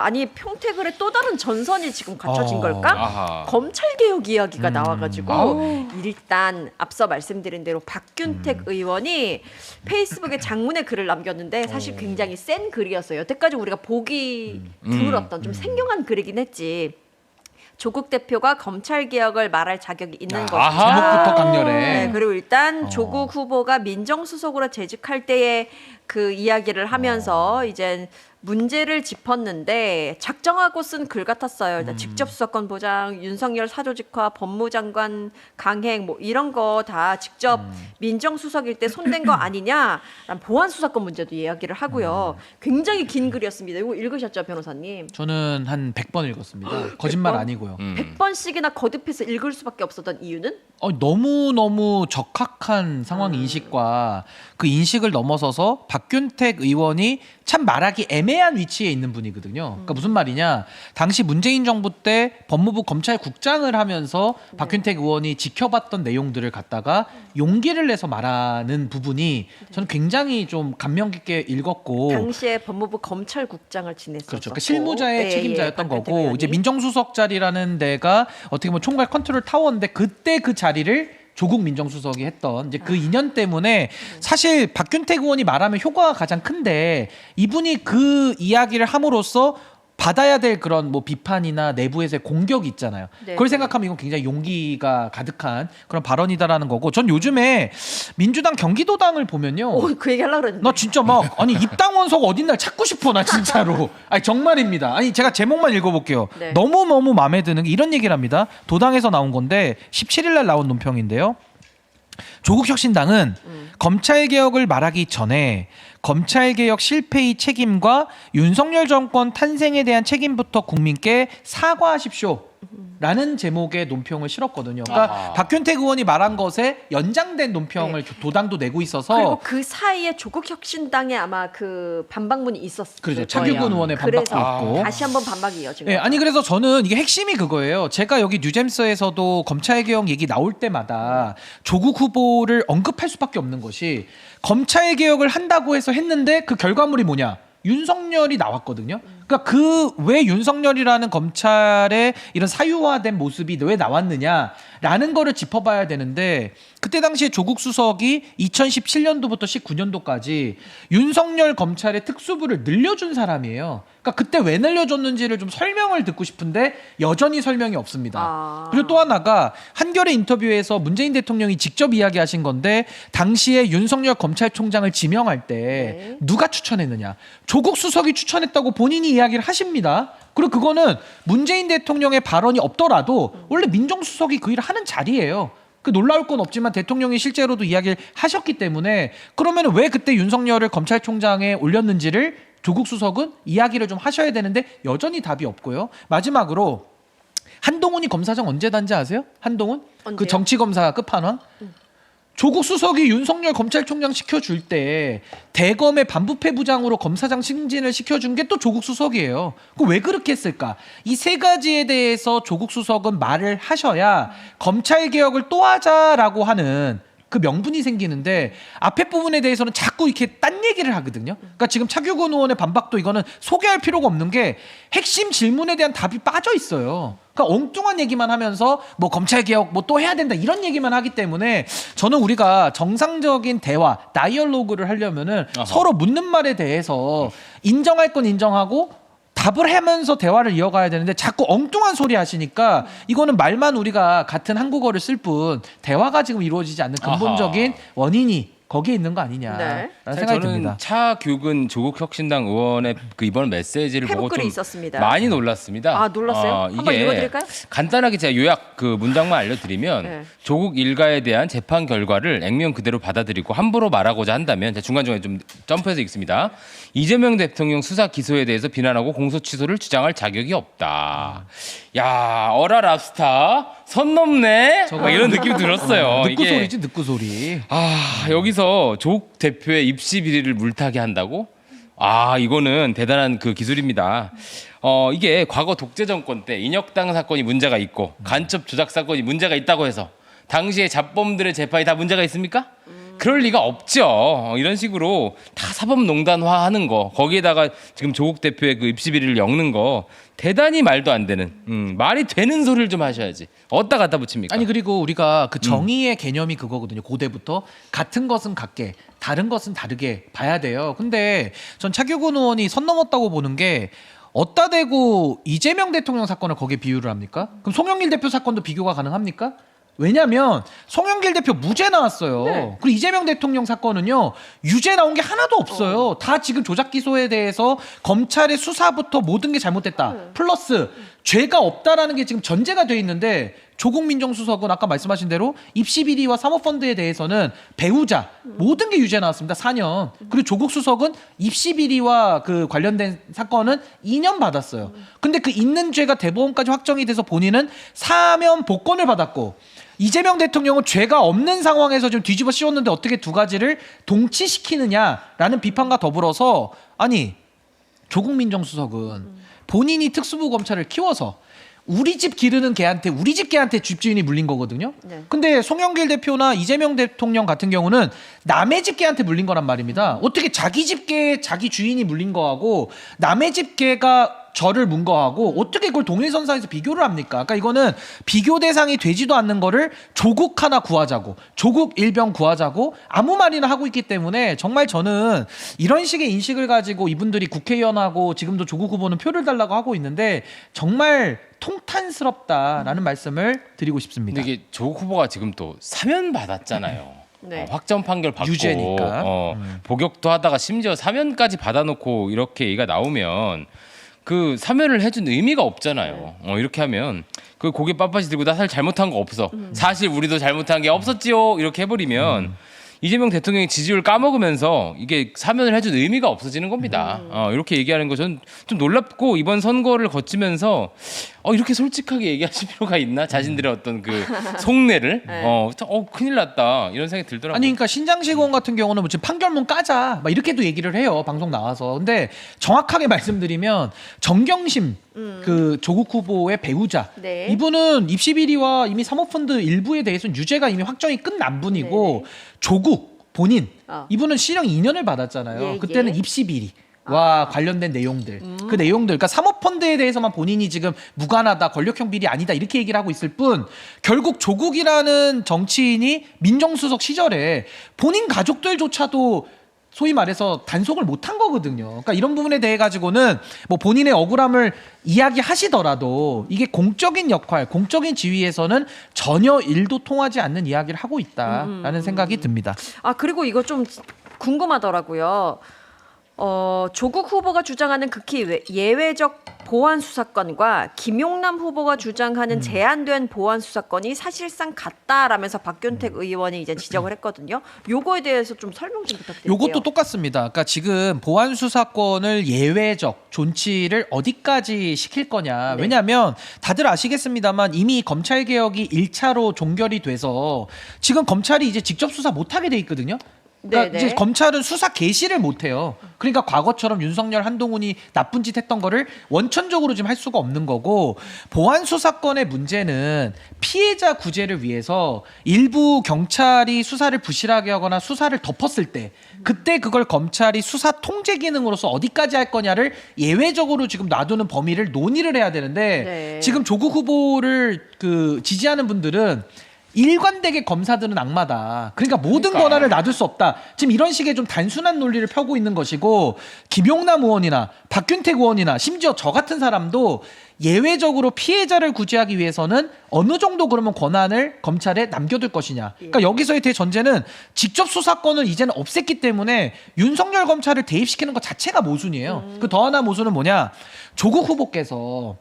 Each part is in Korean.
아니 평택을의 또 다른 전선이 지금 갖춰진 걸까? 아하. 검찰개혁 이야기가 나와가지고 일단 앞서 말씀드린 대로 박균택 의원이 페이스북에 장문의 글을 남겼는데 사실 굉장히 센 글이었어요. 여태까지 우리가 보기 드물었던 좀 생경한 글이긴 했지. 조국 대표가 검찰개혁을 말할 자격이 있는 것이다. 제목부터 강렬해. 네, 그리고 일단 조국 후보가 민정수석으로 재직할 때의 그 이야기를 하면서 이제 문제를 짚었는데 작정하고 쓴 글 같았어요. 일단 직접 수사권 보장, 윤석열 사조직화, 법무장관 강행 뭐 이런 거 다 직접 민정수석일 때 손댄 거 아니냐? 보안 수사권 문제도 이야기를 하고요. 굉장히 긴 글이었습니다. 이거 읽으셨죠, 변호사님? 저는 한 100번 읽었습니다. 거짓말 100번? 아니고요. 100번씩이나 거듭해서 읽을 수밖에 없었던 이유는? 너무너무 적확한 상황 인식과 그 인식을 넘어서서 박균택 의원이 참 말하기 애매한 위치에 있는 분이거든요. 그러니까 무슨 말이냐. 당시 문재인 정부 때 법무부 검찰국장을 하면서 박균택 의원이 지켜봤던 내용들을 갖다가 용기를 내서 말하는 부분이 저는 굉장히 좀 감명 깊게 읽었고 당시에 법무부 검찰국장을 지냈었고 그렇죠. 그러니까 실무자의 책임자였던 박근태 거고 의원이. 이제 민정수석 자리라는 데가 어떻게 보면 총괄 컨트롤 타워인데 그때 그 자리를 조국 민정수석이 했던 이제 그 인연 때문에 사실 박균택 의원이 말하면 효과가 가장 큰데 이분이 그 이야기를 함으로써 받아야 될 그런 뭐 비판이나 내부에서의 공격이 있잖아요. 네. 그걸 생각하면 이건 굉장히 용기가 가득한 그런 발언이다라는 거고 전 요즘에 민주당 경기도당을 보면요. 그 얘기 하려고 그랬는데. 나 진짜 막 아니 입당 원서가 어딘날 찾고 싶어 나 진짜로. 아니 정말입니다. 아니 제가 제목만 읽어볼게요. 네. 너무 마음에 드는 게 이런 얘기를 합니다. 도당에서 나온 건데 17일 날 나온 논평인데요. 조국혁신당은 검찰개혁을 말하기 전에 검찰개혁 실패의 책임과 윤석열 정권 탄생에 대한 책임부터 국민께 사과하십시오. 라는 제목의 논평을 실었거든요. 그러니까 아하. 박균택 의원이 말한 것에 연장된 논평을 도당도 내고 있어서 그리고 그 사이에 조국혁신당에 아마 그 반박문이 있었을 그렇죠. 거예요. 차규근 의원의 반박도 그래서 있고. 다시 한번 반박이 이어진 네, 거예요. 아니 그래서 저는 이게 핵심이 그거예요. 제가 여기 뉴잼스에서도 검찰개혁 얘기 나올 때마다 조국 후보를 언급할 수밖에 없는 것이 검찰개혁을 한다고 해서 했는데 그 결과물이 뭐냐? 윤석열이 나왔거든요. 그러니까 그 왜 윤석열이라는 검찰의 이런 사유화된 모습이 왜 나왔느냐라는 거를 짚어봐야 되는데 그때 당시에 조국 수석이 2017년도부터 19년도까지 윤석열 검찰의 특수부를 늘려준 사람이에요. 그러니까 그때 왜 늘려줬는지를 좀 설명을 듣고 싶은데 여전히 설명이 없습니다. 그리고 또 하나가 한겨레 인터뷰에서 문재인 대통령이 직접 이야기하신 건데 당시에 윤석열 검찰총장을 지명할 때 누가 추천했느냐. 조국 수석이 추천했다고 본인이 이야기를 하십니다. 그리고 그거는 문재인 대통령의 발언이 없더라도 원래 민정수석이 그 일을 하는 자리예요. 그 놀라울 건 없지만 대통령이 실제로도 이야기를 하셨기 때문에 그러면 왜 그때 윤석열을 검찰총장에 올렸는지를 조국 수석은 이야기를 좀 하셔야 되는데 여전히 답이 없고요. 마지막으로 한동훈이 검사장 언제 단지 아세요? 한동훈? 언제요? 그 정치검사 끝판왕? 조국 수석이 윤석열 검찰총장 시켜줄 때 대검의 반부패 부장으로 검사장 승진을 시켜준 게 또 조국 수석이에요. 그럼 왜 그렇게 했을까? 이 세 가지에 대해서 조국 수석은 말을 하셔야 검찰개혁을 또 하자라고 하는 그 명분이 생기는데 앞에 부분에 대해서는 자꾸 이렇게 딴 얘기를 하거든요. 그러니까 지금 차규근 의원의 반박도 이거는 소개할 필요가 없는 게 핵심 질문에 대한 답이 빠져 있어요. 그러니까 엉뚱한 얘기만 하면서 뭐 검찰개혁 뭐 또 해야 된다 이런 얘기만 하기 때문에 저는 우리가 정상적인 대화, 다이얼로그를 하려면은 아하. 서로 묻는 말에 대해서 인정할 건 인정하고 답을 하면서 대화를 이어가야 되는데 자꾸 엉뚱한 소리 하시니까 이거는 말만 우리가 같은 한국어를 쓸 뿐 대화가 지금 이루어지지 않는 근본적인 원인이 거기에 있는 거 아니냐라는 생각이 저는 듭니다. 차규근 조국혁신당 의원의 그 이번 메시지를 보고 회복글이 좀 있었습니다. 많이 놀랐습니다. 아, 놀랐어요? 한번 이게 읽어드릴까요? 간단하게 제가 요약 그 문장만 알려드리면 네. 조국 일가에 대한 재판 결과를 액면 그대로 받아들이고 함부로 말하고자 한다면 제가 중간중간에 좀 점프해서 읽습니다. 이재명 대통령 수사 기소에 대해서 비난하고 공소 취소를 주장할 자격이 없다. 야, 어라 랍스타 선 넘네. 막 이런 느낌이 들었어요. 늑구 이게 소리지 늑구 소리. 여기서 조국 대표의 입시 비리를 물타기 한다고? 이거는 대단한 그 기술입니다. 이게 과거 독재 정권 때 인혁당 사건이 문제가 있고 간첩 조작 사건이 문제가 있다고 해서 당시에 잡범들의 재판이 다 문제가 있습니까? 그럴 리가 없죠. 이런 식으로 다 사법농단화하는 거, 거기에다가 지금 조국 대표의 그 입시 비리를 엮는 거 대단히 말도 안 되는, 말이 되는 소리를 좀 하셔야지. 어디다 갖다 붙입니까? 아니 그리고 우리가 그 정의의 개념이 그거거든요. 고대부터 같은 것은 같게, 다른 것은 다르게 봐야 돼요. 근데 전 차규근 의원이 선 넘었다고 보는 게 어디다 대고 이재명 대통령 사건을 거기에 비유를 합니까? 그럼 송영길 대표 사건도 비교가 가능합니까? 왜냐하면 송영길 대표 무죄 나왔어요. 네. 그리고 이재명 대통령 사건은요 유죄 나온 게 하나도 없어요. 다 지금 조작 기소에 대해서 검찰의 수사부터 모든 게 잘못됐다. 플러스 죄가 없다라는 게 지금 전제가 돼 있는데 조국 민정수석은 아까 말씀하신 대로 입시 비리와 사모펀드에 대해서는 배우자 모든 게 유죄 나왔습니다. 4년. 그리고 조국 수석은 입시 비리와 그 관련된 사건은 2년 받았어요. 근데 그 있는 죄가 대법원까지 확정이 돼서 본인은 사면 복권을 받았고 이재명 대통령은 죄가 없는 상황에서 좀 뒤집어 씌웠는데 어떻게 두 가지를 동치시키느냐라는 비판과 더불어서 아니 조국 민정수석은 본인이 특수부 검찰을 키워서 우리 집 기르는 개한테 우리 집 개한테 집주인이 물린 거거든요. 네. 근데 송영길 대표나 이재명 대통령 같은 경우는 남의 집 개한테 물린 거란 말입니다. 어떻게 자기 집 개에 자기 주인이 물린 거하고 남의 집 개가 저를 문 거하고 어떻게 그걸 동일선상에서 비교를 합니까? 그러니까 이거는 비교 대상이 되지도 않는 거를 조국 하나 구하자고 조국 일병 구하자고 아무 말이나 하고 있기 때문에 정말 저는 이런 식의 인식을 가지고 이분들이 국회의원하고 지금도 조국 후보는 표를 달라고 하고 있는데 정말 통탄스럽다라는 말씀을 드리고 싶습니다. 근데 이게 조국 후보가 지금 또 사면 받았잖아요. 네. 확정 판결 받고 유죄니까. 복역도 하다가 심지어 사면까지 받아놓고 이렇게 얘기가 나오면 그 사면을 해준 의미가 없잖아요. 이렇게 하면 그 고개 빳빳이 들고 나 사실 잘못한 거 없어. 사실 우리도 잘못한 게 없었지요. 이렇게 해버리면 이재명 대통령의 지지율 까먹으면서 이게 사면을 해준 의미가 없어지는 겁니다. 이렇게 얘기하는 거 저는 좀 놀랍고 이번 선거를 거치면서 이렇게 솔직하게 얘기하실 필요가 있나? 자신들의 어떤 그 속내를 큰일 났다 이런 생각이 들더라고요. 아니 그러니까 신장시공 같은 경우는 뭐 지금 판결문 까자 막 이렇게도 얘기를 해요. 방송 나와서. 근데 정확하게 말씀드리면 정경심 그 조국 후보의 배우자 네. 이분은 입시 비리와 이미 사모펀드 일부에 대해서는 유죄가 이미 확정이 끝난 분이고 조국 본인 이분은 실형 2년을 받았잖아요. 예, 그때는 예. 입시 비리 와 관련된 내용들 그 내용들 그러니까 사모펀드에 대해서만 본인이 지금 무관하다 권력형 비리 아니다 이렇게 얘기를 하고 있을 뿐 결국 조국이라는 정치인이 민정수석 시절에 본인 가족들조차도 소위 말해서 단속을 못한 거거든요. 그러니까 이런 부분에 대해 가지고는 뭐 본인의 억울함을 이야기하시더라도 이게 공적인 역할, 공적인 지위에서는 전혀 일도 통하지 않는 이야기를 하고 있다라는 생각이 듭니다. 아 그리고 이거 좀 궁금하더라고요. 조국 후보가 주장하는 극히 예외적 보안 수사권과 김용남 후보가 주장하는 제한된 보안 수사권이 사실상 같다라면서 박균택 의원이 이제 지적을 했거든요. 요거에 대해서 좀 설명 좀 부탁드릴게요. 요것도 똑같습니다. 그러니까 지금 보안 수사권을 예외적 존치를 어디까지 시킬 거냐. 네. 왜냐하면 다들 아시겠습니다만 이미 검찰 개혁이 1차로 종결이 돼서 지금 검찰이 이제 직접 수사 못 하게 돼 있거든요. 그러니까 네네. 이제 검찰은 수사 개시를 못 해요. 그러니까 과거처럼 윤석열, 한동훈이 나쁜 짓 했던 거를 원천적으로 지금 할 수가 없는 거고 보안 수사권의 문제는 피해자 구제를 위해서 일부 경찰이 수사를 부실하게 하거나 수사를 덮었을 때 그때 그걸 검찰이 수사 통제 기능으로서 어디까지 할 거냐를 예외적으로 지금 놔두는 범위를 논의를 해야 되는데 네. 지금 조국 후보를 그 지지하는 분들은 일관되게 검사들은 악마다. 그러니까 모든 권한을 놔둘 수 없다. 지금 이런 식의 좀 단순한 논리를 펴고 있는 것이고 김용남 의원이나 박균택 의원이나 심지어 저 같은 사람도 예외적으로 피해자를 구제하기 위해서는 어느 정도 그러면 권한을 검찰에 남겨둘 것이냐. 그러니까 여기서의 대전제는 직접 수사권을 이제는 없앴기 때문에 윤석열 검찰을 대입시키는 것 자체가 모순이에요. 그 더 하나 모순은 뭐냐. 조국 후보께서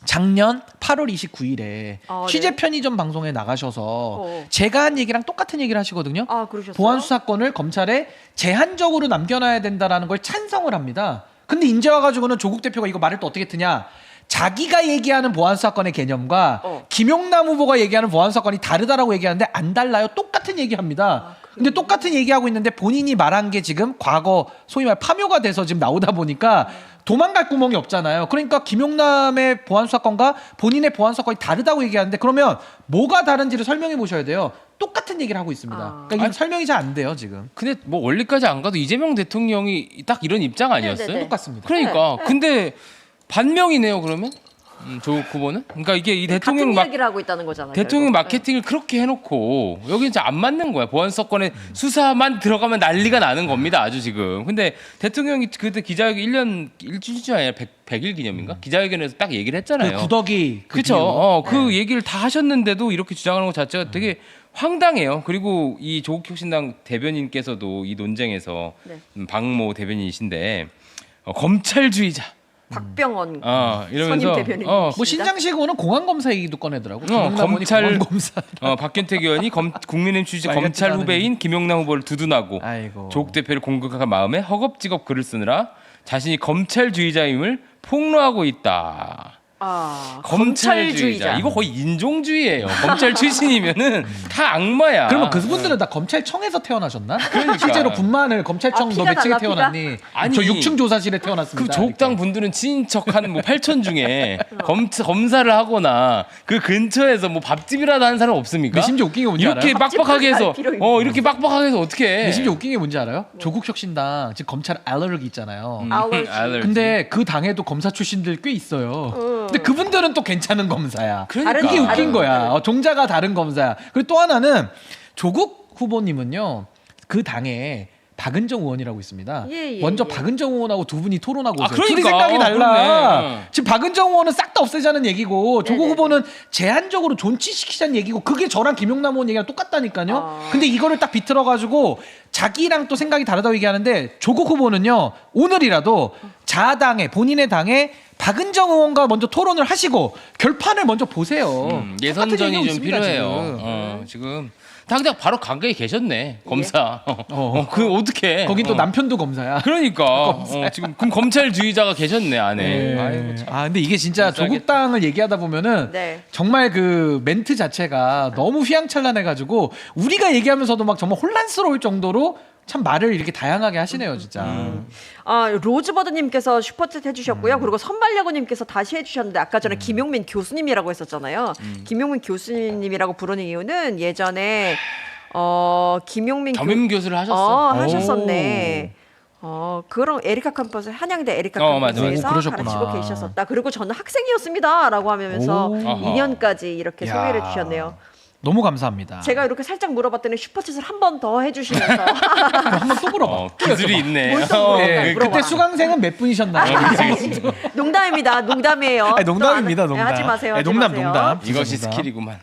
작년 8월 29일에 취재 네. 편의점 방송에 나가셔서 제가 한 얘기랑 똑같은 얘기를 하시거든요. 아, 그러셨어요? 보안 수사권을 검찰에 제한적으로 남겨놔야 된다라는 걸 찬성을 합니다. 근데 이제 와가지고는 조국 대표가 이거 말을 또 어떻게 트냐? 자기가 얘기하는 보안 수사권의 개념과 김용남 후보가 얘기하는 보안 수사권이 다르다라고 얘기하는데 안 달라요. 똑같은 얘기합니다. 근데 똑같은 얘기하고 있는데 본인이 말한 게 지금 과거 소위 말 파묘가 돼서 지금 나오다 보니까 도망갈 구멍이 없잖아요. 그러니까 김용남의 보안 수사권과 본인의 보안 수사권이 다르다고 얘기하는데 그러면 뭐가 다른지를 설명해 보셔야 돼요. 똑같은 얘기를 하고 있습니다. 그러니까 이건 설명이 잘 안 돼요 지금. 근데 뭐 원리까지 안 가도 이재명 대통령이 딱 이런 입장 아니었어요? 네네네. 똑같습니다. 그러니까 근데 반명이네요 그러면 조국 후보는. 그러니까 이게 이 대통령 같은 이야기를 하고 있다는 거잖아요. 대통령 결국. 마케팅을 그렇게 해놓고 여기 이제 안 맞는 거야. 보안수사권에 수사만 들어가면 난리가 나는 겁니다. 아주 지금. 근데 대통령이 그때 기자회견 1년 일주일이 아니라 100일 기념인가? 기자회견에서 딱 얘기를 했잖아요. 그 구더기 그렇죠. 그 얘기를 다 하셨는데도 이렇게 주장하는 것 자체가 되게 황당해요. 그리고 이 조국혁신당 대변인께서도 이 논쟁에서 네. 박모 대변인이신데 검찰주의자. 박병원 이러면서 선임 대변인. 뭐 신장식으로는 공안 검사 얘기도 꺼내더라고. 검찰 공안 검사. 박균택 의원이 국민의힘 출신 말 검찰 같지도 후배인 김용남 후보를 두둔하고 아이고. 조국 대표를 공격한 마음에 허겁지겁 글을 쓰느라 자신이 검찰주의자임을 폭로하고 있다. 검찰주의자. 이거 거의 인종주의예요. 검찰 출신이면은 다 악마야. 그러면 그분들은 다 검찰청에서 태어나셨나? 그러니까. 실제로 분만을 검찰청 너 피가 몇 층에 달라, 태어났니? 아니. 저 6층 조사실에 그 태어났습니다. 조국당 분들은 친인척한 뭐 8천 중에 검사를 하거나 그 근처에서 뭐 밥집이라도 하는 사람 없습니까? 근데 심지어 웃긴 게 뭔지 이렇게 알아요? 빡빡하게 해서 밥집을 갈 필요 있나? 이렇게 빡빡하게 해서 어떻게 해? 근데 심지어 웃긴 게 뭔지 알아요? 조국혁신당 지금 검찰 알러기 있잖아요. 알러지. 알러지. 근데 그 당에도 검사 출신들 꽤 있어요. 근데 그분들은 또 괜찮은 검사야. 그러니까. 그게 웃긴 다른 거야. 종자가 다른 검사야. 그리고 또 하나는 조국 후보님은요. 그 당에 박은정 의원이라고 있습니다. 예, 먼저 예. 박은정 의원하고 두 분이 토론하고 오세요. 그러니까. 둘이 생각이 달라. 그러네. 지금 박은정 의원은 싹 다 없애자는 얘기고 조국 네네네. 후보는 제한적으로 존치시키자는 얘기고 그게 저랑 김용남 의원 얘기랑 똑같다니까요. 근데 이거를 딱 비틀어 가지고 자기랑 또 생각이 다르다고 얘기하는데 조국 후보는요. 오늘이라도 자당에 본인의 당에 박은정 의원과 먼저 토론을 하시고 결판을 먼저 보세요. 똑같은 예선전이 얘기하고 좀 있습니다, 필요해요. 지금. 지금 당장 바로 가까이 계셨네 검사. 그 어떻게? 거긴 또 남편도 검사야. 그러니까 지금 그럼 검찰주의자가 계셨네 안에. 네. 아이고, 참. 근데 이게 진짜 불쌍하겠다. 조국 당을 얘기하다 보면은 네. 정말 그 멘트 자체가 너무 휘황찬란해가지고 우리가 얘기하면서도 막 정말 혼란스러울 정도로 참 말을 이렇게 다양하게 하시네요, 진짜. 로즈버드님께서 슈퍼챗 해주셨고요. 그리고 선발야구님께서 다시 해주셨는데 아까 전에 김용민 교수님이라고 했었잖아요. 김용민 교수님이라고 부르는 이유는 예전에 김용민 겸임 교수를 하셨어. 하셨었네. 그런 에리카 캠퍼스 한양대 에리카 맞아, 캠퍼스에서 맞아. 그러셨구나. 가르치고 계셨었다. 그리고 저는 학생이었습니다라고 하면서 오. 2년까지 이렇게 야. 소개를 해주셨네요. 너무 감사합니다. 제가 이렇게 살짝 물어봤더니 슈퍼챗을 한 번 더 해주시면서 한번 또 물어봐. 기술이 있네. 뭘또 물어봐. 네, 물어봐. 그때 수강생은 몇 분이셨나요? 농담입니다. 농담이에요. 아니, 농담입니다, 또 안- 농담. 하지 마세요. 네, 하지 농담, 마세요. 농담. 이것이 죄송합니다. 스킬이구만.